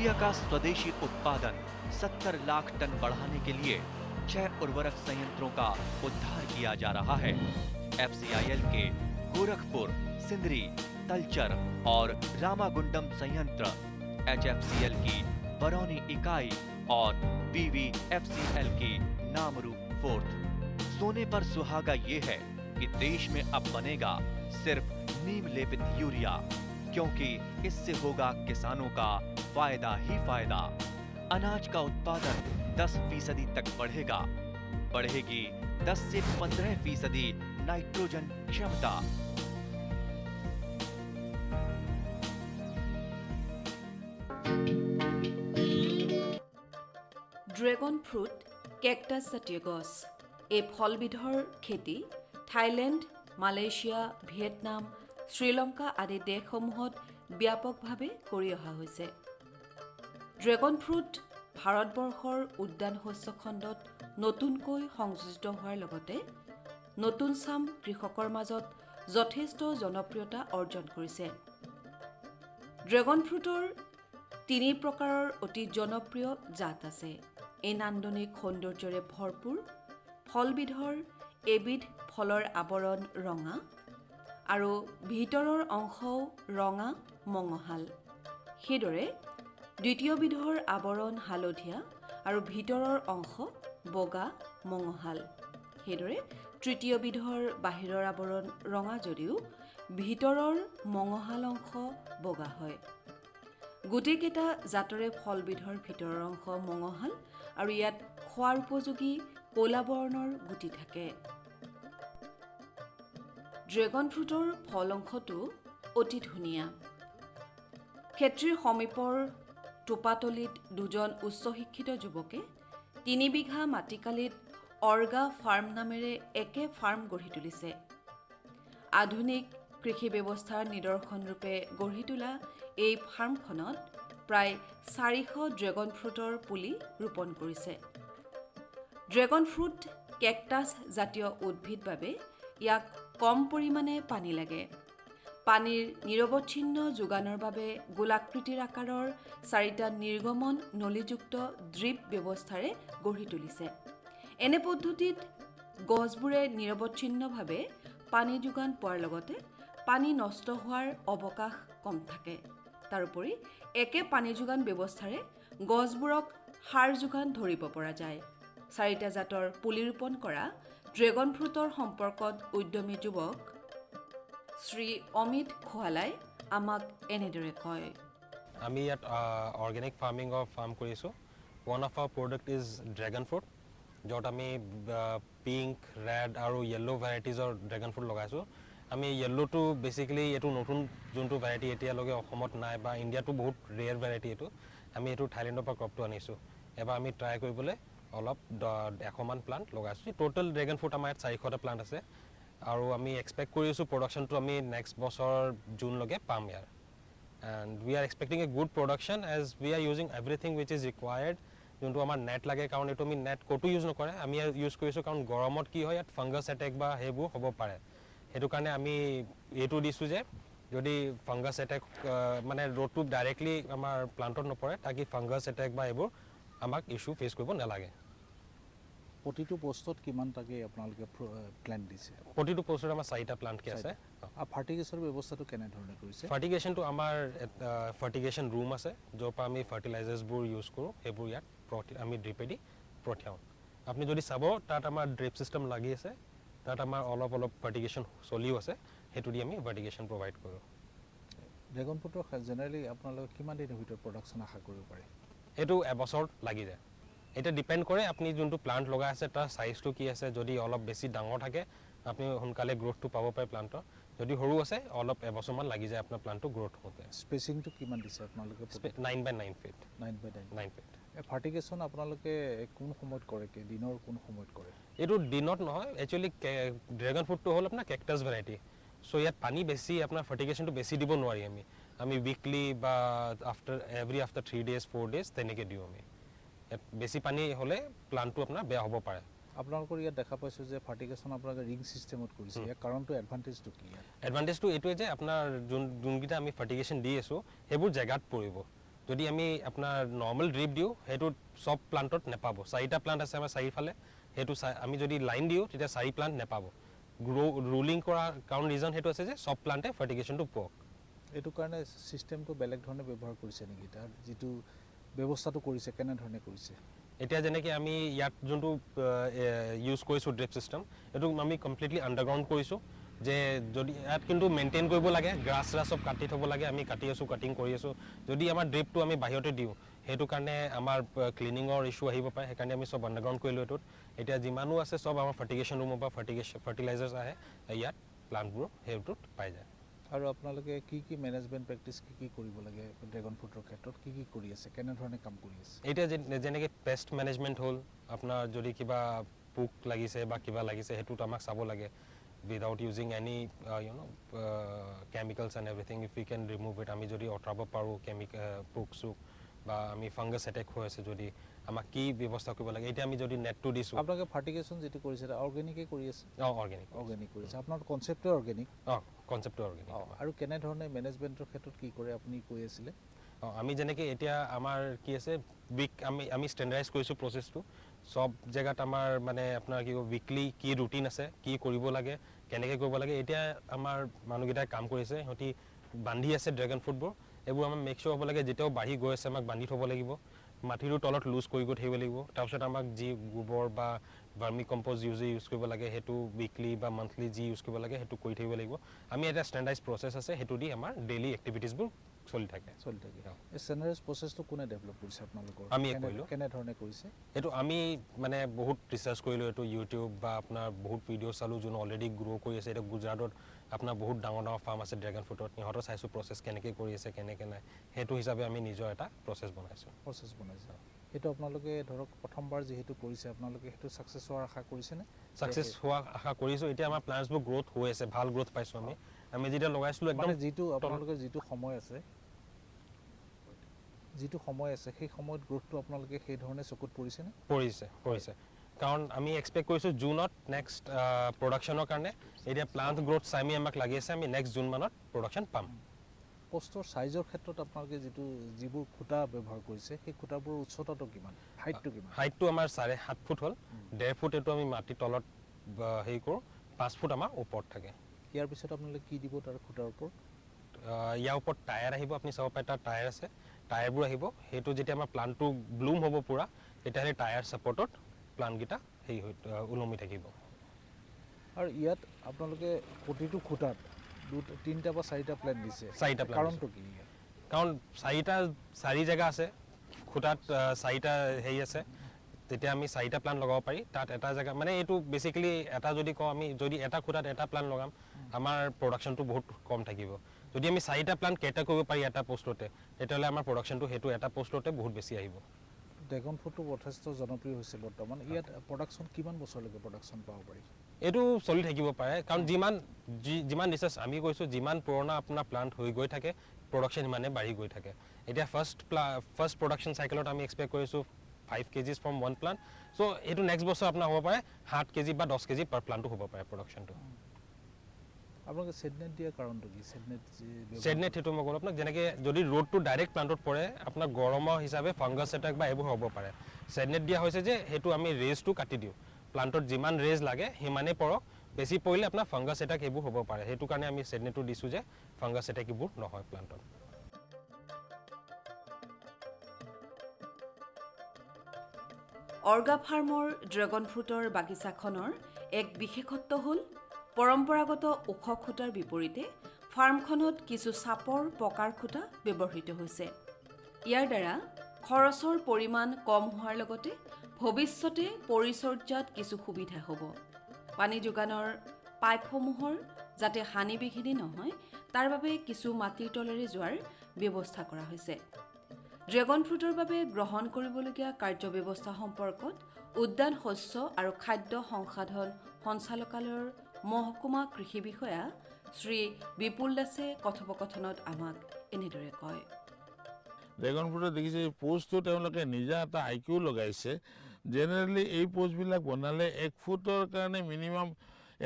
Urea का स्वदेशी उत्पादन 70 लाख टन बढ़ाने के लिए 6 उर्वरक संयंत्रों का उद्धार किया जा रहा है। एफसीआईएल के गोरखपुर, सिंदरी, तलचर और रामागुंडम संयंत्र, एचएफसीएल की बरौनी इकाई और बीवीएफसीएल की नामरू फोर्थ। सोने पर सुहागा ये है कि देश में अब बनेगा सिर्फ नीम लेपित यूरिया, क्योंकि इससे होगा किसानों का फायदा ही फायदा। अनाज का उत्पादन 10% तक बढ़ेगा। बढ़ेगी 10 से 15% नाइट्रोजन क्षमता। ড্ৰেগন ফ্ৰুট কেকটাছ জাতীয় গছ। এই ফলবিধৰ খেতি থাইলেণ্ড, মালয়েছিয়া, ভিয়েটনাম, শ্ৰীলংকা আদি দেশসমূহত ব্যাপকভাৱে কৰি অহা হৈছে। ড্ৰেগন ফ্ৰুট ভাৰতবৰ্ষৰ উদ্যান শস্য খণ্ডত নতুনকৈ সংযোজিত হোৱাৰ লগতে নতুন চাম কৃষকৰ মাজত যথেষ্ট জনপ্ৰিয়তা অৰ্জন কৰিছে। ড্ৰেগন ফ্ৰুটৰ 3 প্ৰকাৰৰ অতি জনপ্ৰিয় জাত আছে। এই নান্দনিক সৌন্দৰ্যৰে ভৰপূৰ ফলবিধৰ এবিধ ফলৰ আৱৰণ ৰঙা আৰু ভিতৰৰ অংশও ৰঙা মঙহাল। সেইদৰে দ্বিতীয়বিধৰ আৱৰণ হালধীয়া আৰু ভিতৰৰ অংশ বগা মঙহাল। সেইদৰে তৃতীয়বিধৰ বাহিৰৰ আৱৰণ ৰঙা যদিও ভিতৰৰ মঙহাল অংশ বগা হয়। গোটেইকেইটা জাতৰে ফলবিধৰ ভিতৰৰ অংশ মঙহাল আৰু ইয়াত খোৱাৰ উপযোগী ক'লা বৰ্ণৰ গুটি থাকে। ড্ৰেগন ফ্ৰুটৰ ফল অংশটো অতি ধুনীয়া। খেত্ৰীৰ সমীপৰ টোপাতলিত দুজন উচ্চ শিক্ষিত যুৱকে 3 বিঘা মাটিকালিত অৰ্গা ফাৰ্ম নামেৰে একে ফাৰ্ম গঢ়ি তুলিছে। আধুনিক কৃষি ব্যৱস্থাৰ নিদৰ্শনৰূপে গঢ়ি তোলা এই ফাৰ্মখনত প্ৰায় 400 ড্ৰেগন ফ্ৰুটৰ পুলি ৰোপণ কৰিছে। ড্ৰেগন ফ্ৰুট কেকটাছ জাতীয় উদ্ভিদ বাবে ইয়াক কম পৰিমাণে পানী লাগে। পানীৰ নিৰৱচ্ছিন্ন যোগানৰ বাবে গোলাকৃতিৰ আকাৰৰ 4টা নিৰ্গমন নলীযুক্ত ড্ৰিপ ব্যৱস্থাৰে গঢ়ি তুলিছে। এনে পদ্ধতিত গছবোৰে নিৰৱচ্ছিন্নভাৱে পানী যোগান পোৱাৰ লগতে পানী নষ্ট হোৱাৰ অৱকাশ কম থাকে। তাৰোপৰি একে পানী যোগান ব্যৱস্থাৰে গছবোৰক সাৰ যোগান ধৰিব পৰা যায়। 4টা জাতৰ পুলি ৰোপণ কৰা ড্ৰেগন ফ্ৰুটৰ সম্পৰ্কত উদ্যমী যুৱক শ্ৰী অমিত খোৱালাই আমাক এনেদৰে কয়। আমি ইয়াত অৰ্গেনিক ফাৰ্মিঙৰ ফাৰ্ম কৰিছোঁ। One of our product is dragon fruit, য'ত আমি পিংক, ৰেড আৰু য়েল্লো ভেৰাইটিজৰ ড্ৰেগন ফ্ৰুট লগাইছোঁ। আমি য়েল্লোটো বেচিকেলি এইটো নতুন যোনটো ভেৰাইটি এতিয়ালৈকে অসমত নাই বা ইণ্ডিয়াটো বহুত ৰেয়াৰ ভেৰাইটি এইটো। আমি এইটো থাইলেণ্ডৰ পৰা ক্ৰপটো আনিছোঁ। এবাৰ আমি ট্ৰাই কৰিবলৈ অলপ 100মান প্লাণ্ট লগাইছোঁ। টোটেল ড্ৰেগন ফ্ৰুট আমাৰ ইয়াত 400টা প্লাণ্ট আছে আৰু আমি এক্সপেক্ট কৰি আছোঁ প্ৰডাকশ্যনটো আমি নেক্সট বছৰ জুনলৈকে পাম ইয়াৰ। And we are expecting a good production as we are using everything which is required. যোনটো আমাৰ নেট লাগে, কাৰণ এইটো আমি নেট ক'তো ইউজ নকৰে, আমি ইউজ কৰিছোঁ কাৰণ গৰমত কি হয় ইয়াত ফাংগাছ এটেক বা সেইবোৰ হ'ব পাৰে। সেইটো কাৰণে আমি এইটো দিছোঁ যে যদি ফাংগাছ এটেক মানে ৰ'দটো ডাইৰেক্টলি আমাৰ প্লাণ্টত নপৰে, তাকি ফাংগাছ এটেক বা এইবোৰ আমাক ইছ্যু ফেচ কৰিব নালাগে। প্ৰতিটো পোষ্টত কিমানটাকে আপোনালোকে প্লেণ্ট দিছে? প্ৰতিটো পোষ্টত আমাৰ 4টা প্লাণ্টকে আছে। আৰু ফাৰ্টিগেশ্যনৰ ব্যৱস্থাটো কেনেধৰণে কৰিছে? ফাৰ্টিগেশ্যনটো আমাৰ ফাৰ্টিগেশ্যন ৰুম আছে, য'ৰ পৰা আমি ফাৰ্টিলাইজাৰ্ছবোৰ ইউজ কৰোঁ। সেইবোৰ ইয়াত আমি ড্ৰিপেদি পঠিয়াওঁ। আপুনি যদি চাব তাত আমাৰ ড্ৰিপ ছিষ্টেম লাগি আছে, তাত আমাৰ অলপ ফাৰ্টিগেশ্যন চলিও আছে, সেইটো দি আমি ফাৰ্টিগেশ্যন প্ৰভাইড কৰোঁ। ড্ৰেগন ফ্ৰুটৰ জেনেৰেলি আপোনালোকে কিমান দিনৰ ভিতৰত প্ৰডাকশ্যন আশা কৰিব পাৰে? এইটো এবছৰ লাগি যায়। এতিয়া ডিপেণ্ড কৰে আপুনি যোনটো প্লাণ্ট লগাই আছে তাৰ চাইজটো কি আছে। যদি অলপ বেছি ডাঙৰ থাকে আপুনি সোনকালে গ্ৰ'থটো পাব পাৰে প্লাণ্টৰ। যদি সৰু আছে অলপ এবছৰমান লাগি যায় আপোনাৰ প্লাণ্টটো গ্ৰ'থ হওঁতে। স্পেচিংটো কিমান দিছে আপোনালোকে? 9x9 fit. 9x9 fit. ফাৰ্টিগেশ্যন আপোনালোকে কোন সময়ত কৰে, দিনৰ কোন সময়ত কৰে? এইটো দিনত নহয়, একচুৱেলি ড্ৰেগন ফ্ৰুটটো হ'ল আপোনাৰ কেকটাছ ভেৰাইটি। চ' ইয়াত পানী বেছি, আপোনাৰ ফাৰ্টিগেশ্যনটো বেছি দিব নোৱাৰি। আমি উইকলি বা এভৰি আফটাৰ 3 days 4 days তেনেকৈ দিওঁ আমি। ইয়াত বেছি পানী হ'লে প্লাণ্টটো আপোনাৰ বেয়া হ'ব পাৰে। আপোনালোকৰ ইয়াত দেখা পাইছোঁ যে ফাৰ্টিগেশ্যন আপোনালোকে ৰিং ছিষ্টেমত কৰিছে। ইয়াৰ কাৰণটো এডভান্টেজটো কি? এডভান্টেজটো এইটোৱে যে আপোনাৰ যোনকেইটা আমি ফাৰ্টিগেশ্যন দি আছোঁ সেইবোৰ জেগাত পৰিব। যদি আমি আপোনাৰ নৰ্মেল ড্ৰিপ দিওঁ সেইটো সব প্লান্টত নেপাব 4টা প্লান্ট আছে আমাৰ চাৰিফালে সেইটো আমি যদি লাইন দিওঁ তেতিয়া 4 প্লান্ট নেপাব ৰুলিং কৰা কাৰণ ৰিজন সেইটো আছে যে সব প্লান্টে ফাৰ্টিগেশ্যনটো পাওক এইটো কাৰণে সিস্টেমটো বেলেগ ধৰণে ব্যৱহাৰ কৰিছে নেকি তাৰ যেটো ব্যৱস্থাটো কৰিছে কেনে ধৰণে কৰিছে এতিয়া যেনেকৈ আমি ইয়াত যোনটো ইউজ কৰিছোঁ ড্ৰিপ চিষ্টেম এইটো আমি কমপ্লিটলি আণ্ডাৰগ্ৰাউণ্ড কৰিছোঁ যে যদি ইয়াত কিন্তু মেইনটেইন কৰিব লাগে গ্ৰাছ সব কাটি থ'ব লাগে আমি কাটি আছোঁ কাটিং কৰি আছোঁ যদি আমাৰ ড্ৰিপটো আমি বাহিৰতে দিওঁ সেইটো কাৰণে আমাৰ ক্লিনিঙৰ ইছ্যু আহিব পাৰে সেইকাৰণে আমি সব আণ্ডাৰগ্ৰাউণ্ড কৰিলোঁ এইটোত এতিয়া যিমানো আছে সব আমাৰ ফাৰ্টিগেশ্যন ৰুমৰ পৰা ফাৰ্টিলাইজাৰ্ছ আহে ইয়াত প্লাণ্টবোৰ সেইটোত পাই যায় আৰু আপোনালোকে কি মেনেজমেণ্ট প্ৰেক্টিছ কি কৰিব লাগে ড্ৰেগন ফ্ৰুটৰ ক্ষেত্ৰত কি কৰি আছে কেনে ধৰণে কাম কৰি আছে এতিয়া যেনেকৈ পেষ্ট মেনেজমেণ্ট হ'ল আপোনাৰ যদি কিবা পোক লাগিছে বা কিবা লাগিছে সেইটোত আমাক চাব লাগে without using any chemicals and everything if we can remove it আমি যদি অটৰাব পাৰোঁ পোক চোক বা আমি ফাংগাছ এটেক হৈ আছে যদি আমাক কি ব্যৱস্থা কৰিব লাগে এতিয়া আমি যদি নেটটো দিছোঁ আপোনালোকে ফাৰ্টিগেশ্যন যেটো কৰিছে অৰ্গেনিকে কৰি আছে অৰ্গেনিক কৰিছে আপোনাৰ কনচেপ্টটো অৰ্গেনিক কনচেপ্টটো অৰ্গেনিক আৰু কেনে ধৰণে মেনেজমেণ্টৰ ক্ষেত্ৰত কি কৰে আপুনি কৈ আছিলে আমি যেনেকৈ এতিয়া আমাৰ কি আছে আমি ষ্টেণ্ডাৰ্ডাইজ কৰিছোঁ প্ৰচেছটো সব জেগাত আমাৰ মানে আপোনাৰ কি উইকলি কি ৰুটিন আছে কি কৰিব লাগে কেনেকৈ কৰিব লাগে এতিয়া আমাৰ মানুহকেইটাই কাম কৰিছে সিহঁতি বান্ধি আছে ড্ৰেগন ফ্ৰুটবোৰ এইবোৰ আমাৰ মেক শ্যোৰ হ'ব লাগে যেতিয়াও বাঢ়ি গৈ আছে আমাক বান্ধি থ'ব লাগিব মাটিটোৰ তলত লুজ কৰি গৈ থাকিব লাগিব তাৰপিছত আমাক যি গোবৰ বা ভাৰ্মি কম্প'জ ইউজ কৰিব লাগে সেইটো উইকলি বা মান্থলি যি ইউজ কৰিব লাগে সেইটো কৰি থাকিব লাগিব আমি এটা ষ্টেণ্ডাৰ্ডাইজ প্ৰচেছ আছে সেইটো দি আমাৰ ডেইলি এক্টিভিটিছবোৰ চলি থাকে এই ষ্টেণ্ডাৰ্ডাইজ প্ৰচেছটো কোনে ডেভেলপ কৰিছে আপোনালোকৰ আমি কৰিলোঁ কেনে ধৰণে কৰিছে এইটো আমি মানে বহুত ৰিচাৰ্চ কৰিলোঁ এইটো ইউটিউব বা আপোনাৰ বহুত ভিডিঅ' চালোঁ যোন অলৰেডি গ্ৰ' কৰি আছে এতিয়া গুজৰাটত আপোনাৰ বহুত ডাঙৰ ফাৰ্ম আছে ড্ৰেগন ফ্ৰুটত সিহঁতৰ চাইছোঁ প্ৰচেছ কেনেকৈ কৰি আছে কেনেকৈ নাই সেইটো হিচাপে আমি নিজৰ এটা প্ৰচেছ বনাইছে সেইটো আপোনালোকে ধৰক প্ৰথমবাৰ যিহেতু কৰিছে আপোনালোকে সেইটো ছাকচেছ হোৱাৰ আশা কৰিছেনে ছাকচেছ হোৱা আশা কৰিছোঁ এতিয়া আমাৰ প্লান্টছবোৰ গ্ৰ'থ হৈ আছে ভাল গ্ৰ'থ পাইছোঁ আমি যেতিয়া লগাইছিলোঁ একদম যিটো আপোনালোকৰ যিটো সময় আছে সেই সময়ত গ্ৰ'থটো আপোনালোকে সেই ধৰণে চকুত পৰিছেনে পৰিছে কাৰণ আমি এক্সপেক্ট কৰিছোঁ জুনত নেক্সট প্ৰডাকশ্যনৰ কাৰণে এতিয়া প্লান্ট গ্ৰ'থ চাই আমাক লাগি আছে আমি নেক্সট জুন মানত প্ৰডাকশ্যন পাম পোষ্টৰ চাইজৰ ক্ষেত্ৰত আপোনালোকে যিবোৰ খুঁটা ব্যৱহাৰ কৰিছে সেই খুঁটাবোৰৰ উচ্চতাটো কিমান হাইটটো আমাৰ 7.5 ফুট হ'ল 1.5 ফুট এইটো আমি মাটিৰ তলত হেৰি কৰোঁ 5 ফুট আমাৰ ওপৰত থাকে ইয়াৰ পিছত আপোনালোকে কি দিব তাৰ খুঁটাৰ ওপৰত ইয়াৰ ওপৰত টায়াৰ আহিব আপুনি চাব পাৰে তাৰ টায়াৰ আছে টায়াৰবোৰ আহিব সেইটো যেতিয়া আমাৰ প্লান্টটো ব্লুম হ'ব পূৰা তেতিয়াহ'লে টায়াৰ ছাপৰ্টত প্লান্টকেইটা হেৰি হৈ ওলমি থাকিব আৰু ইয়াত আপোনালোকে প্ৰতিটো খুঁটাত 3টা বা 4টা প্লেন দিছে কাৰণটো কি কাৰণ 4 জেগা আছে খুঁটাত 4টা হেৰি আছে তেতিয়া আমি 4টা প্লান্ট লগাব পাৰি তাত এটা জেগা মানে এইটো বেচিকেলি এটা যদি কওঁ আমি যদি এটা খুঁটাত এটা প্লান্ট লগাম আমাৰ প্ৰডাকশ্যনটো বহুত কম থাকিব যদি আমি 4টা প্লান্ট কেটাৰ কৰিব পাৰি এটা পোষ্টতে তেতিয়াহ'লে আমাৰ প্ৰডাকশ্যনটো সেইটো এটা পোষ্টতে বহুত বেছি আহিব ড্ৰেগন ফ্ৰুটটো যথেষ্ট জনপ্ৰিয় হৈছে বৰ্তমান ইয়াত প্ৰডাকশ্যন কিমান বছৰলৈকে প্ৰডাকশ্যন পাব পাৰি এইটো চলি থাকিব পাৰে কাৰণ যিমান ৰিচাৰ্চ আমি কৈছোঁ যিমান পুৰণা আপোনাৰ প্লান্ট হৈ গৈ থাকে প্ৰডাকশ্যন সিমানে বাঢ়ি গৈ থাকে এতিয়া ফাৰ্ষ্ট প্ৰডাকশ্যন চাইকেলত আমি এক্সপেক্ট কৰিছোঁ 5 kgs ফ্ৰম 1 প্লান্ট চ' এইটো নেক্সট বছৰ আপোনাৰ হ'ব পাৰে 7 kg বা 10 kg পাৰ প্লান্টটো হ'ব পাৰে প্ৰডাকশ্যনটো আপোনালোকে ছেডনেট দিয়াৰ কাৰণটো কি ছেডনেট সেইটো মই ক'লোঁ আপোনাক যেনেকৈ যদি ৰ'দটো ডাইৰেক্ট প্লান্টত পৰে আপোনাৰ গৰমৰ হিচাপে ফাংগাছ এটেক বা এইবোৰ হ'ব পাৰে ছেডনেট দিয়া হৈছে যে সেইটো আমি ৰেজটো কাটি দিওঁ প্লান্টত যিমান ৰেজ লাগে সিমানেই পৰক বেছি পৰিলে আপোনাৰ ফাংগাছ এটেক এইবোৰ হ'ব পাৰে সেইটো কাৰণে আমি ছেডনেটটো দিছোঁ যে ফাংগাছ এটেক এইবোৰ নহয় প্লান্টত অৰ্গা ফাৰ্মৰ ড্ৰেগন ফ্ৰুটৰ বাগিচাখনৰ এক বিশেষত্ব হ'ল পৰম্পৰাগত ওখ খুঁটাৰ বিপৰীতে ফাৰ্মখনত কিছু চাপৰ পকাৰ খুঁটা ব্যৱহৃত হৈছে ইয়াৰ দ্বাৰা খৰচৰ পৰিমাণ কম হোৱাৰ লগতে ভৱিষ্যতে পৰিচৰ্যাত কিছু সুবিধা হ'ব পানী যোগানৰ পাইপসমূহৰ যাতে হানি বিঘিনি নহয় তাৰ বাবে কিছু মাটিৰ তলেৰে যোৱাৰ ব্যৱস্থা কৰা হৈছে ড্ৰেগন ফ্ৰুটৰ বাবে গ্ৰহণ কৰিবলগীয়া কাৰ্যব্যৱস্থা সম্পৰ্কত উদ্যান শস্য আৰু খাদ্য সংসাধন সঞ্চালকালয়ৰ মহকুমা কৃষি বিষয়া শ্ৰী বিপুল দাসে কথোপকথনত আমাক এনেদৰে কয় ড্ৰেগন ফ্ৰুটত দেখিছে পোষ্টটো তেওঁলোকে নিজা এটা আইকিউ লগাইছে জেনেৰেলি এই পোষ্টবিলাক বনালে 1 ফুটৰ কাৰণে মিনিমাম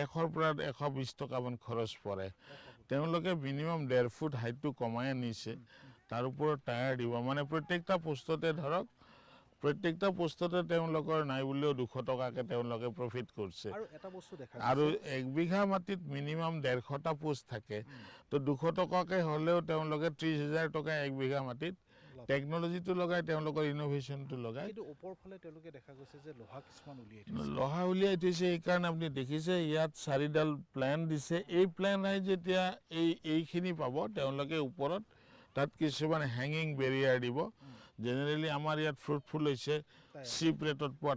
100 পৰা 120 টকামান খৰচ পৰে তেওঁলোকে মিনিমাম 1.5 ফুট হাইটটো কমাই আনিছে তাৰ ওপৰত টায়াৰ দিব মানে প্ৰত্যেকটা পোষ্টতে ধৰক প্ৰত্যেকটা পোষ্টতে তেওঁলোকৰ নাই বুলিও 200 টকাকে তেওঁলোকে প্ৰফিট কৰিছে আৰু এটা বস্তু দেখা আৰু 1 বিঘা মাটিত মিনিমাম 150টা পোষ্ট থাকে তো 200 টকাকে হ'লেও তেওঁলোকে 30,000 টকা 1 বিঘা মাটিত টেকনলজিটো লগাই তেওঁলোকৰ ইনোভেশনটো লগাই কিন্তু ওপৰ ফালে তেওঁলোকে দেখা গৈছে যে লোহা কিছুমান উলিয়াই থৈছে লোহা উলিয়াই থৈছে এইকাৰণে আপুনি দেখিছে ইয়াত 4ডাল প্লেন দিছে এই প্লেন আই যেতিয়া এইখিনি পাব তেওঁলোকে ওপৰত তাত কিছুমান হেঙিং বেৰিয়াৰ দিব জেনেৰেলি আমাৰ ইয়াত ফ্ৰুটফুল হৈছে চিপ ৰেটত পোৱা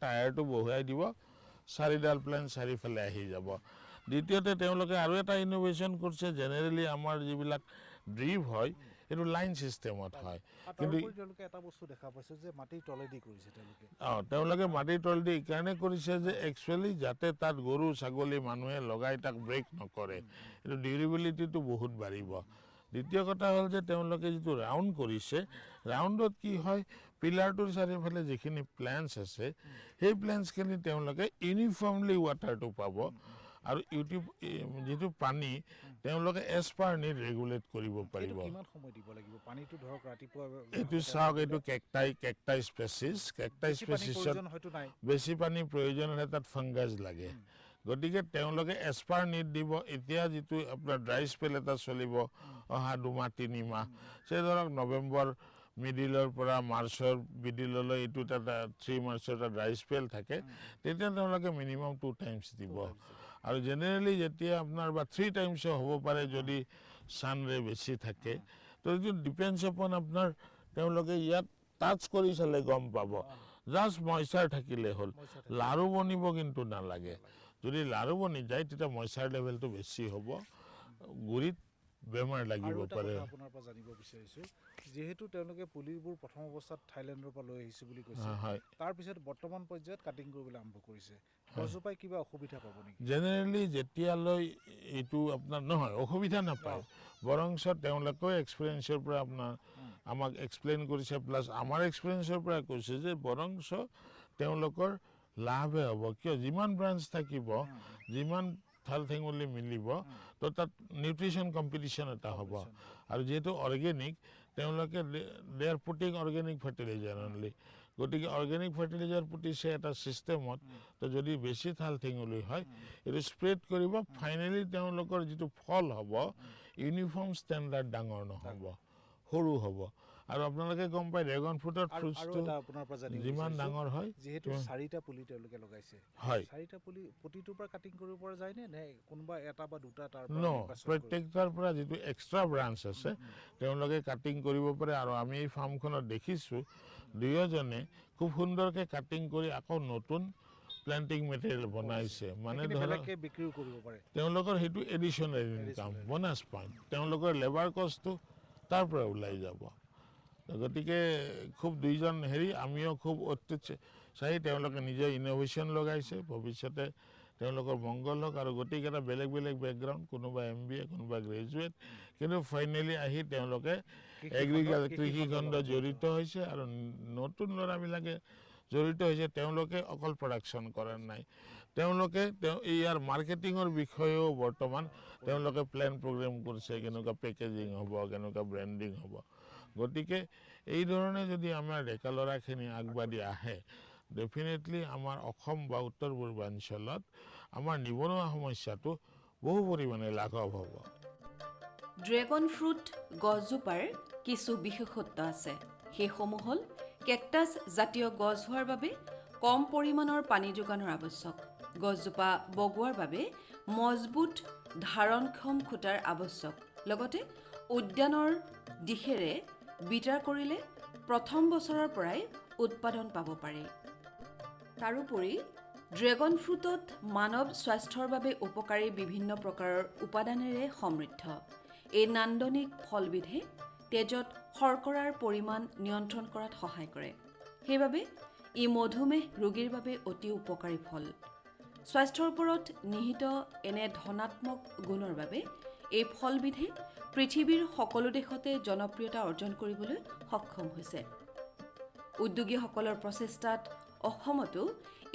টায়াৰটো বহুৱাই দিব 4ডাল প্লেন চাৰিফালে আহি যাব দ্বিতীয়তে তেওঁলোকে আৰু এটা ইনোভেশন কৰিছে জেনেৰেলি আমাৰ যিবিলাক ড্ৰিভ হয় এইটো লাইন সিস্টেমত হয় কিন্তু তেওঁলোকে এটা বস্তু দেখা পাইছে যে মাটিৰ তলেদি কৰিছে তেওঁলোকে মাটিৰ তলেদি এইকাৰণে কৰিছে যে একচুৱেলি যাতে তাত গৰু ছাগলী মানুহে লগাই তাক ব্ৰেক নকৰে এইটো ডিউৰেবিলিটিটো বহুত বাঢ়িব দ্বিতীয় কথা হ'ল যে তেওঁলোকে যিটো ৰাউণ্ড কৰিছে ৰাউণ্ডত কি হয় পিলাৰটোৰ চাৰিওফালে যিখিনি প্লেন্স আছে সেই প্লেন্সখিনি তেওঁলোকে ইউনিফৰ্মলি ৱাটাৰটো পাব আৰু ইউটিউব যেটো পানী তেওঁলোকে এজ পাৰ নিড ৰেগুলেট কৰিব পাৰিব কিমান সময় দিব লাগিব পানীটো ধৰক ৰাতিপুৱা এইটো চাওক এইটো কেকটাই স্পেচিছত হয়তো নাই বেছি পানী প্ৰয়োজন হ'লে তাত ফাংগাছ লাগে গতিকে তেওঁলোকে এজ পাৰ নিড দিব এতিয়া যিটো আপোনাৰ ড্ৰাই স্পেল এটা চলিব অহা 2 মাহ 3 মাহ সে ধৰক নৱেম্বৰ মিডিলৰ পৰা মাৰ্চৰ মিডিললৈ এইটো এটা 3 মাৰ্চৰ এটা ড্ৰাই স্পেল থাকে তেতিয়া তেওঁলোকে মিনিমাম 2 টাইমছ দিব আৰু জেনেৰেলি যেতিয়া আপোনাৰ বা 3 টাইমছ হ'ব পাৰে যদি সানৰে বেছি থাকে তো ইট ডিপেন্ডছ আপন আপোনাৰ তেওঁলোকে ইয়াত টাচ কৰি চালে গম পাব জাস্ট ময়শ্চাৰ থাকিলে হ'ল লাৰু বনিব কিন্তু নালাগে যদি লাৰু বনি যায় তেতিয়া ময়শ্চাৰ লেভেলটো বেছি হ'ব গুৰিত বেমাৰ লাগিব পাৰে আপোনাৰ পৰা জানিব বিচাৰিছো যেহেতু তেওঁলোকে পুলিবোৰ প্ৰথম অৱস্থাত থাইলেণ্ডৰ পৰা লৈ আহিছে বুলি কৈছে তাৰ পিছত বৰ্তমান পৰ্যায়ত কাটিং কৰিবলৈ আৰম্ভ কৰিছে গছজোপাই কিবা অসুবিধা পাব নেকি জেনেৰেলি যেতিয়ালৈ এইটো আপোনাৰ নহয় অসুবিধা নাপায় বৰংশ তেওঁলোকৰ এক্সপেৰিয়েন্সৰ পৰা আপোনাৰ আমাক এক্সপ্লেইন কৰিছে প্লাছ আমাৰ এক্সপেৰিয়েন্সৰ পৰা কৈছে যে বৰংশ তেওঁলোকৰ লাভে হ'ব কিয় যিমান ব্ৰাঞ্চ থাকিব যিমান থাল ঠেঙুলি মিলিব তো তাত নিউট্ৰিশন কম্পিটিশন এটা হ'ব আৰু যেহেতু অৰ্গেনিক তেওঁলোকে they are putting organic fertilizer only গতিকে অৰ্গেনিক ফাৰ্টিলাইজাৰ পুতিছে এটা চিষ্টেমত তো যদি বেছি থাল ঠেঙুলি হয় এইটো স্প্ৰেড কৰিব ফাইনেলি তেওঁলোকৰ যিটো ফল হ'ব ইউনিফৰ্ম ষ্টেণ্ডাৰ্ড ডাঙৰ নহ'ব সৰু হ'ব আৰু আপোনালোকে গম পায় ড্ৰেগন ফ্ৰুটৰ ফ্ৰুটছটো আপোনাৰ পৰা জানিব যিমান ডাঙৰ হয় যেহেতু 4টা পুলি তেওঁলোকে লগাইছে হয় 4টা পুলি প্ৰতিটোৰ পৰা কাটিং কৰিব পৰা যায় নে কোনোবা এটা বা দুটা তাৰ নো প্ৰত্যেকটাৰ পৰা যিটো এক্সট্ৰা ব্ৰাঞ্চ আছে তেওঁলোকে কাটিং কৰিব পাৰে আৰু আমি এই ফাৰ্মখনত দেখিছোঁ দুয়োজনে খুব সুন্দৰকৈ কাটিং কৰি আকৌ নতুন প্লান্টিং মেটেৰিয়েল বনাইছে মানে ধৰক বিক্ৰীও কৰিব পাৰে তেওঁলোকৰ সেইটো এডিশ্যনেল ইনকাম বোনাছ পইণ্ট তেওঁলোকৰ লেবাৰ কষ্টটো তাৰ পৰা ওলাই যাব গতিকে খুব দুইজন আমিও খুব অত্যাচাৰী তেওঁলোকে নিজৰ ইনোভেশ্যন লগাইছে ভৱিষ্যতে তেওঁলোকৰ মংগল হওক আৰু গোটেইকেইটা বেলেগ বেলেগ বেকগ্ৰাউণ্ড কোনোবা MBA কোনোবা গ্ৰেজুৱেট কিন্তু ফাইনেলি আহি তেওঁলোকে এগ্ৰিকালচাৰ কৃষিখণ্ড জড়িত হৈছে আৰু নতুন ল'ৰাবিলাকে জড়িত হৈছে তেওঁলোকে অকল প্ৰডাকশ্যন কৰা নাই তেওঁলোকে ইয়াৰ মাৰ্কেটিঙৰ বিষয়েও বৰ্তমান তেওঁলোকে প্লেন প্ৰগ্ৰেম কৰিছে কেনেকুৱা পেকেজিং হ'ব কেনেকুৱা ব্ৰেণ্ডিং হ'ব গতিকে এই ধৰণে যদি আমাৰ ডেকা ল'ৰাখিনি আগবাঢ়ি আহে ডেফিনেটলি আমাৰ অসম বা উত্তৰ পূৰ্বাঞ্চলত আমাৰ নিবনুৱা সমস্যাটো বহু পৰিমাণে লাঘৱ হ'ব ড্ৰেগন ফ্ৰুট গছজোপাৰ কিছু বিশেষত্ব আছে সেইসমূহ হ'ল কেকটাছ জাতীয় গছ হোৱাৰ বাবে কম পৰিমাণৰ পানী যোগানৰ আৱশ্যক গছজোপা বগোৱাৰ বাবে মজবুত ধাৰণক্ষম খুঁটাৰ আৱশ্যক লগতে উদ্যানৰ দিশেৰে বিটাৰ কৰিলে প্ৰথম বছৰৰ পৰাই উৎপাদন পাব পাৰি তাৰোপৰি ড্ৰেগন ফ্ৰুটত মানৱ স্বাস্থ্যৰ বাবে উপকাৰী বিভিন্ন প্ৰকাৰৰ উপাদানেৰে সমৃদ্ধ এই নান্দনিক ফলবিধে তেজত শৰ্কৰাৰ পৰিমাণ নিয়ন্ত্ৰণ কৰাত সহায় কৰে সেইবাবে ই মধুমেহ ৰোগীৰ বাবে অতি উপকাৰী ফল স্বাস্থ্যৰ ওপৰত নিহিত এনে ধনাত্মক গুণৰ বাবে এই ফলবিধে পৃথিৱীৰ সকলো দেশতে জনপ্ৰিয়তা অৰ্জন কৰিবলৈ সক্ষম হৈছে উদ্যোগীসকলৰ প্ৰচেষ্টাত অসমতো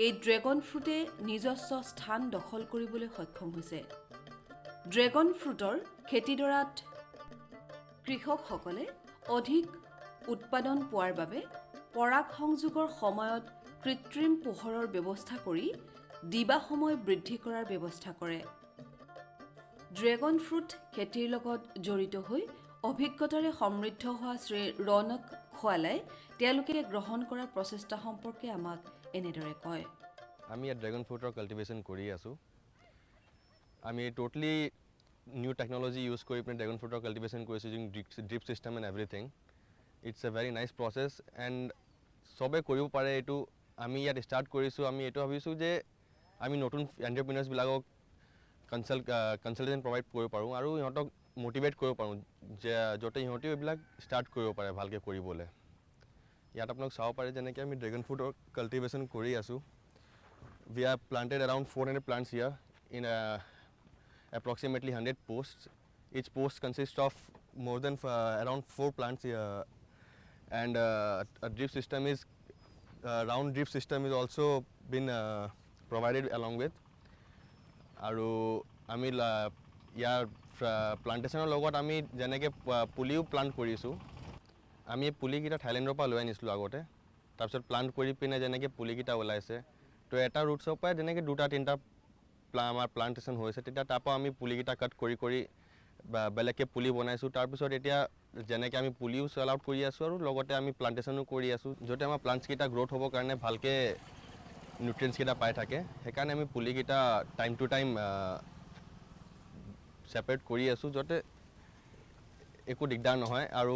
এই ড্ৰেগন ফ্ৰুটে নিজস্ব স্থান দখল কৰিবলৈ সক্ষম হৈছে ড্ৰেগন ফ্ৰুটৰ খেতিডৰাত কৃষকসকলে অধিক উৎপাদন পোৱাৰ বাবে পৰাগ সংযোগৰ সময়ত কৃত্ৰিম পোহৰৰ ব্যৱস্থা কৰি দিবা সময় বৃদ্ধি কৰাৰ ব্যৱস্থা কৰে। ড্ৰেগন ফ্ৰুট খেতিৰ লগত জড়িত হৈ অভিজ্ঞতাৰে সমৃদ্ধ হোৱা শ্ৰী ৰৌনক খোৱালাই তেওঁলোকে গ্ৰহণ কৰা প্ৰচেষ্টা সম্পৰ্কে আমাক এনেদৰে কয়। আমি ইয়াত ড্ৰেগন ফ্ৰুটৰ কাল্টিভেশ্যন কৰি আছোঁ। আমি টোটেলি নিউ টেকনলজি ইউজ কৰি পিনে ড্ৰেগন ফ্ৰুটৰ কাল্টিভেশ্যন কৰিছোঁ using drip system and everything. It's a very nice process and চবে কৰিব পাৰে এইটো। আমি ইয়াত ষ্টাৰ্ট কৰিছোঁ, আমি এইটো ভাবিছোঁ যে আমি নতুন এণ্টাৰপ্ৰিনাৰ্ছবিলাকক কনচালটেশ্যন প্ৰভাইড কৰিব পাৰোঁ আৰু ইহঁতক মটিভেট কৰিব পাৰোঁ যে যাতে ইহঁতেও এইবিলাক ষ্টাৰ্ট কৰিব পাৰে ভালকৈ কৰিবলৈ। ইয়াত আপোনালোক চাব পাৰে যেনেকৈ আমি ড্ৰেগন ফ্ৰুটৰ কাল্টিভেশ্যন কৰি আছোঁ। We have planted around 400 plants here in approximately 100 posts. Each post consists of more than around 4 plants here, and a drip system is round drip system is also been provided along with. Aru ami ইয়াৰ প্লান্টেশ্যনৰ লগত আমি যেনেকৈ পুলিও plant কৰিছোঁ। আমি পুলিকেইটা থাইলেণ্ডৰ পৰা লৈ আনিছিলোঁ আগতে, তাৰপিছত প্লান্ট কৰি পিনে যেনেকৈ পুলিকেইটা ওলাইছে তো এটা ৰুটছৰ পৰাই যেনেকৈ 2-3টা আমাৰ প্লান্টেশ্যন হৈছে, তেতিয়া তাৰপৰা আমি পুলিকেইটা কাট কৰি কৰি বেলেগকৈ পুলি বনাইছোঁ। তাৰপিছত এতিয়া যেনেকৈ আমি পুলিও চেল আউট কৰি আছোঁ আৰু লগতে আমি প্লান্টেশ্যনো কৰি আছোঁ, যাতে আমাৰ প্লাণ্টছকেইটা গ্ৰ'থ হ'বৰ কাৰণে ভালকৈ নিউট্ৰিয়েণ্টছকেইটা পাই থাকে। সেইকাৰণে আমি পুলিকেইটা টাইম টু টাইম ছেপাৰেট কৰি আছোঁ, যাতে একো দিগদাৰ নহয় আৰু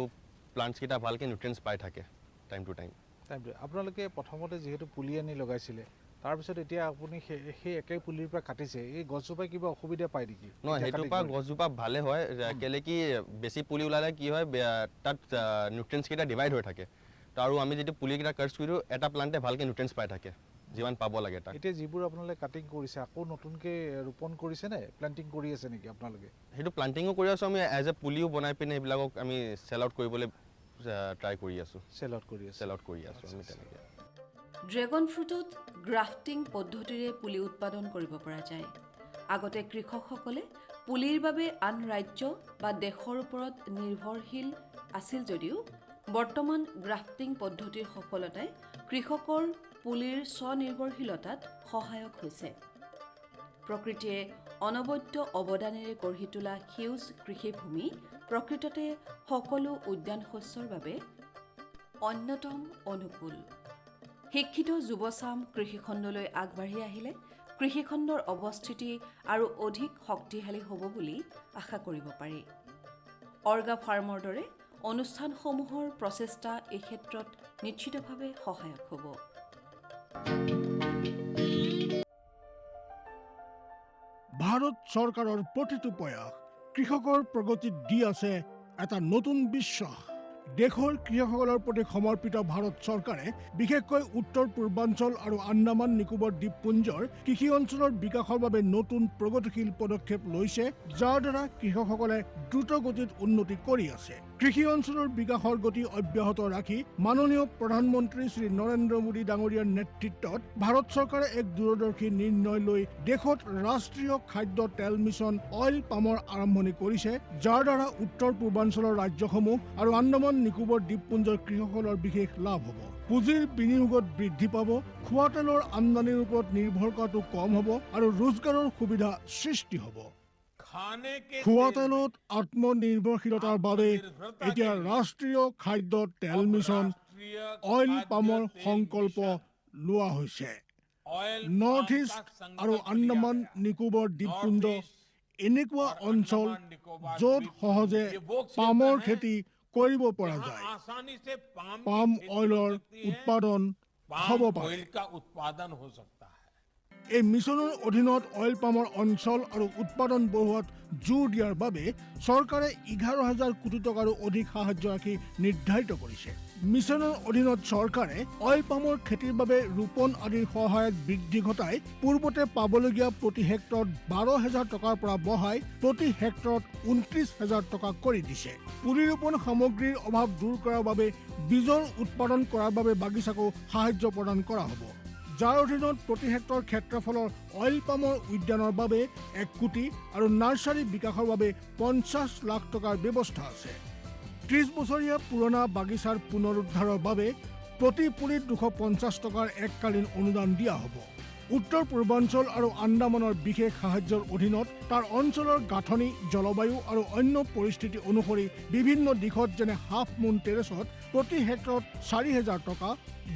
প্লাণ্টছকেইটা ভালকৈ নিউট্ৰিয়েণ্টছ পাই থাকে টাইম টু টাইম। আপোনালোকে প্ৰথমতে যিহেতু পুলি আনি লগাইছিলে, তাৰপিছত এতিয়া আপুনি সেই একে পুলিৰ পৰা কাটিছে, এই গছজোপাই কিবা অসুবিধা পায় নেকি? নহয়, সেইটোৰ পৰা গছজোপা ভালে হয়। কেলৈ কি বেছি পুলি ওলালে কি হয়, তাত নিউট্ৰিয়েণ্টছকেইটা ডিভাইড হৈ থাকে। তো আৰু আমি যেতিয়া পুলিকেইটা কাট কৰি দিওঁ, এটা প্লাণ্টে ভালকৈ নিউট্ৰিয়েণ্টছ পাই থাকে যিমান পাব লাগে তাক। এতিয়া যিবোৰ আপোনালোকে কাটিং কৰিছে, আকৌ নতুনকৈ ৰোপণ কৰিছে নে প্লান্টিং কৰি আছে নেকি আপোনালোকে? সেইটো প্লান্টিঙো কৰি আছোঁ আমি, এজ এ পুলিও বনাই পিনে সেইবিলাকক আমি চেল আউট কৰিবলৈ ট্ৰাই কৰি আছোঁ। চেল আউট কৰি আছোঁ আমি তেনেকৈ। ড্ৰেগন ফ্ৰুটত গ্ৰাফটিং পদ্ধতিৰে পুলি উৎপাদন কৰিব পৰা যায়। আগতে কৃষকসকলে পুলিৰ বাবে আন ৰাজ্য বা দেশৰ ওপৰত নিৰ্ভৰশীল আছিল যদিও বৰ্তমান গ্ৰাফটিং পদ্ধতিৰ সফলতাই কৃষকৰ পুলিৰ স্বনিৰ্ভৰশীলতাত সহায়ক হৈছে। প্ৰকৃতিয়ে অনবদ্য অৱদানেৰে গঢ়ি তোলা সেউজ কৃষিভূমি প্ৰকৃততে সকলো উদ্যান শস্যৰ বাবে অন্যতম অনুকূল। শিক্ষিত যুৱচাম কৃষিখণ্ডলৈ আগবাঢ়ি আহিলে কৃষিখণ্ডৰ অৱস্থিতি আৰু অধিক শক্তিশালী হ'ব বুলি আশা কৰিব পাৰি। অৰ্গা ফাৰ্মৰ দৰে অনুষ্ঠানসমূহৰ প্ৰচেষ্টা এই ক্ষেত্ৰত নিশ্চিতভাৱে সহায়ক হ'ব। ভাৰত চৰকাৰৰ প্ৰতিটো প্ৰয়াস কৃষকৰ প্ৰগতিত দি আছে এটা নতুন বিশ্বাস। দেশৰ কৃষকসকলৰ প্ৰতি সমৰ্পিত ভাৰত চৰকাৰে বিশেষকৈ উত্তৰ পূৰ্বাঞ্চল আৰু আন্দামান নিকোবৰ দ্বীপপুঞ্জৰ কৃষি অঞ্চলৰ বিকাশৰ বাবে নতুন প্ৰগতিশীল পদক্ষেপ লৈছে, যাৰ দ্বাৰা কৃষকসকলে দ্ৰুত গতিত উন্নতি কৰি আছে। কৃষি অঞ্চলৰ বিকাশৰ গতি অব্যাহত ৰাখি মাননীয় প্ৰধানমন্ত্ৰী শ্ৰী নৰেন্দ্ৰ মোদী ডাঙৰীয়াৰ নেতৃত্বত ভাৰত চৰকাৰে এক দূৰদৰ্শী নিৰ্ণয় লৈ দেশত ৰাষ্ট্ৰীয় খাদ্য তেল মিছন অইল পামৰ আৰম্ভণি কৰিছে, যাৰ দ্বাৰা উত্তৰ পূৰ্বাঞ্চলৰ ৰাজ্যসমূহ আৰু আন্দামান নিকোবৰ দ্বীপপুঞ্জৰ কৃষকসকলৰ বিশেষ লাভ হ'ব। পুঁজিৰ বিনিয়োগত বৃদ্ধি পাব, খোৱা তেলৰ আমদানিৰ ওপৰত নিৰ্ভৰ কৰাটো কম হ'ব আৰু ৰোজগাৰৰ সুবিধা সৃষ্টি হ'ব। খোৱা তেলত আত্মনিৰ্ভৰশীলতাৰ বাবে এতিয়া ৰাষ্ট্ৰীয় খাদ্য তেল মিছন অইল পামৰ সংকল্প লোৱা হৈছে। নৰ্থ ইষ্ট আৰু আন্দামান নিকোবৰ দ্বীপপুঞ্জ এনেকুৱা অঞ্চল য'ত সহজে পামৰ খেতি কৰিব পৰা যায়। পাম অইলৰ উৎপাদন হ'ব পাৰে। এই মিছনৰ অধীনত অইল পামৰ অঞ্চল আৰু উৎপাদন বঢ়োৱাত জোৰ দিয়াৰ বাবে চৰকাৰে 11,000 কোটি টকাৰো অধিক সাহায্য ৰাখি নিৰ্ধাৰিত কৰিছে। মিছনৰ অধীনত চৰকাৰে অইল পামৰ খেতিৰ বাবে ৰোপণ আদিৰ সহায়ত বৃদ্ধি ঘটাই পূৰ্বতে পাবলগীয়া প্ৰতি হেক্টৰত 12,000 টকাৰ পৰা বঢ়াই প্ৰতি হেক্টৰত 29,000 টকা কৰি দিছে। পুলি ৰোপণ সামগ্ৰীৰ অভাৱ দূৰ কৰাৰ বাবে বীজৰ উৎপাদন কৰাৰ বাবে বাগিচাকো সাহায্য প্ৰদান কৰা হ'ব, যাৰ অধীনত প্ৰতি হেক্টৰ ক্ষেত্ৰফলৰ অইল পামৰ উদ্যানৰ বাবে 1 কোটি আৰু নাৰ্চাৰী বিকাশৰ বাবে 50 লাখ টকাৰ ব্যৱস্থা আছে। 30 বছৰীয়া পুৰণা বাগিচাৰ পুনৰুদ্ধাৰৰ বাবে প্ৰতি পুলিত 250 টকাৰ এককালীন অনুদান দিয়া হ'ব। উত্তৰ পূৰ্বাঞ্চল আৰু আন্দামানৰ বিশেষ সাহায্যৰ অধীনত তাৰ অঞ্চলৰ গাঁথনি, জলবায়ু আৰু অন্য পৰিস্থিতি অনুসৰি বিভিন্ন দিশত যেনে হাফ মুন টেৰেছত প্ৰতি হেক্টৰত 4,000 টকা,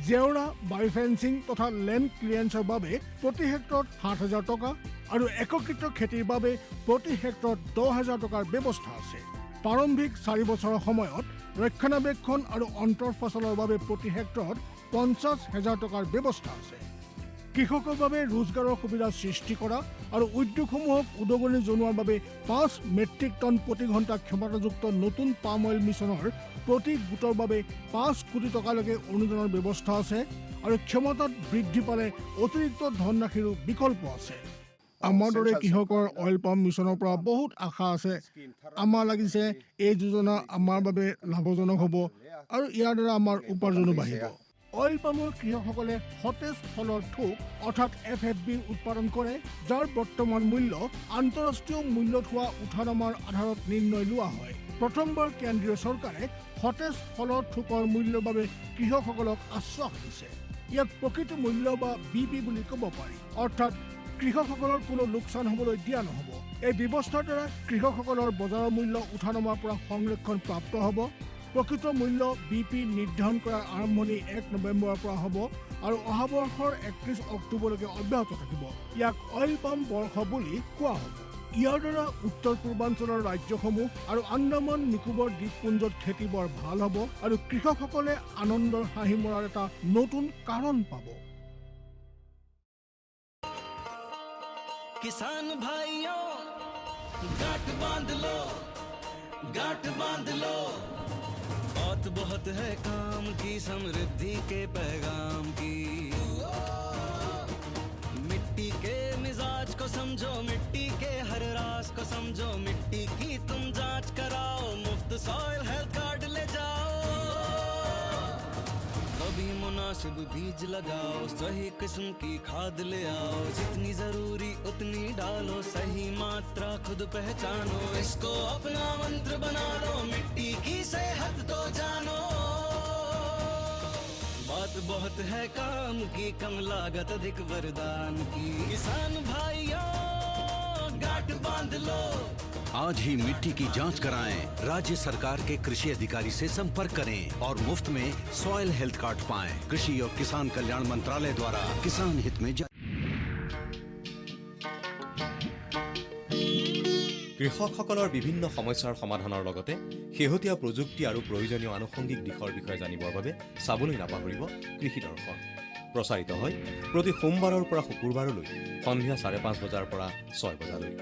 জেওৰা, বায়োফেন্সিং তথা লেণ্ড ক্লিয়াৰেন্সৰ বাবে প্ৰতি হেক্টৰত 7,000 টকা আৰু একত্ৰিত খেতিৰ বাবে প্ৰতি হেক্টৰত 10,000 টকাৰ ব্যৱস্থা আছে। প্ৰাৰম্ভিক 4 বছৰৰ সময়ত ৰক্ষণাবেক্ষণ আৰু অন্তৰ্ফচলৰ বাবে প্ৰতি হেক্টৰত 50,000 টকাৰ ব্যৱস্থা আছে। কৃষকৰ বাবে ৰোজগাৰৰ সুবিধা সৃষ্টি কৰা আৰু উদ্যোগসমূহক উদগনি জনোৱাৰ বাবে 5 মেট্ৰিক টন প্ৰতি ঘণ্টা ক্ষমতাযুক্ত নতুন পাম অইল মিছনৰ প্ৰতি গোটৰ বাবে 5 কোটি টকালৈকে অনুদানৰ ব্যৱস্থা আছে আৰু ক্ষমতাত বৃদ্ধি পালে অতিৰিক্ত ধনৰাশিৰো বিকল্প আছে। আমাৰ দৰে কৃষকৰ অইল পাম মিছনৰ পৰা বহুত আশা আছে। আমাৰ লাগিছে এই যোজনা আমাৰ বাবে লাভজনক হ'ব আৰু ইয়াৰ দ্বাৰা আমাৰ উপাৰ্জনো বাঢ়িব। অইল পামৰ কৃষকসকলে সতেজ ফলৰ থোক অৰ্থাৎ FFB উৎপাদন কৰে, যাৰ বৰ্তমান মূল্য আন্তঃৰাষ্ট্ৰীয় মূল্যত হোৱা উঠানামাৰ আধাৰত নিৰ্ণয় লোৱা হয়। প্ৰথমবাৰ কেন্দ্ৰীয় চৰকাৰে সতেজ ফলৰ থোকৰ মূল্যৰ বাবে কৃষকসকলক আশ্বাস দিছে। ইয়াক প্ৰকৃত মূল্য বা BP বুলি ক'ব পাৰি, অৰ্থাৎ কৃষকসকলৰ কোনো লোকচান হ'বলৈ দিয়া নহ'ব। এই ব্যৱস্থাৰ দ্বাৰা কৃষকসকলৰ বজাৰৰ মূল্য উঠানমাৰ পৰা সংৰক্ষণ প্ৰাপ্ত হ'ব। প্ৰকৃত মূল্য BP নিৰ্ধাৰণ কৰাৰ আৰম্ভণি 1 নৱেম্বৰৰ পৰা হ'ব আৰু অহা বৰ্ষৰ 31 অক্টোবৰলৈকে অব্যাহত থাকিব। ইয়াক অইল পাম বৰ্ষ বুলি কোৱা হ'ব। ইয়াৰ দ্বাৰা উত্তৰ পূৰ্বাঞ্চলৰ ৰাজ্যসমূহ আৰু আন্দামান নিকোবৰ দ্বীপপুঞ্জত খেতি বৰ ভাল হ'ব আৰু কৃষকসকলে আনন্দৰ হাঁহি মৰাৰ এটা নতুন কাৰণ পাব। किसान भाइयों गांठ बांध लो, गांठ बांध लो, बहुत बहुत है काम की, समृद्धि के पैगाम की। मिट्टी के मिजाज को समझो, मिट्टी के हर राज को समझो, मिट्टी की तुम जांच कराओ, मुफ्त सॉइल हेल्थ कार्ड ले जाओ। कभी मुनासिब बीज लगाओ, सही किस्म की खाद ले आओ, जितनी जरूरी उतनी डालो, सही मात्रा खुद पहचानो, इसको अपना मंत्र बना लो, मिट्टी की सेहत तो जानो। बात बहुत है काम की, कम लागत अधिक वरदान की, किसान भाइयों गांठ बांध लो। आज ही मिट्टी की जांच कराएं, राज्य सरकार के कृषि अधिकारी से संपर्क करें और मुफ्त में सॉइल हेल्थ कार्ड पाएं। कृषि और किसान कल्याण मंत्रालय द्वारा किसान हित में কৃষকসকলৰ বিভিন্ন সমস্যাৰ সমাধানৰ লগতে শেহতীয়া প্ৰযুক্তি আৰু প্ৰয়োজনীয় আনুষংগিক দিশৰ বিষয়ে জানিবৰ বাবে চাবলৈ নাপাহৰিব কৃষি দৰ্শন। প্ৰচাৰিত হয় প্ৰতি সোমবাৰৰ পৰা শুকুৰবাৰলৈ সন্ধিয়া 5:30 বজাৰ পৰা 6 বজালৈ।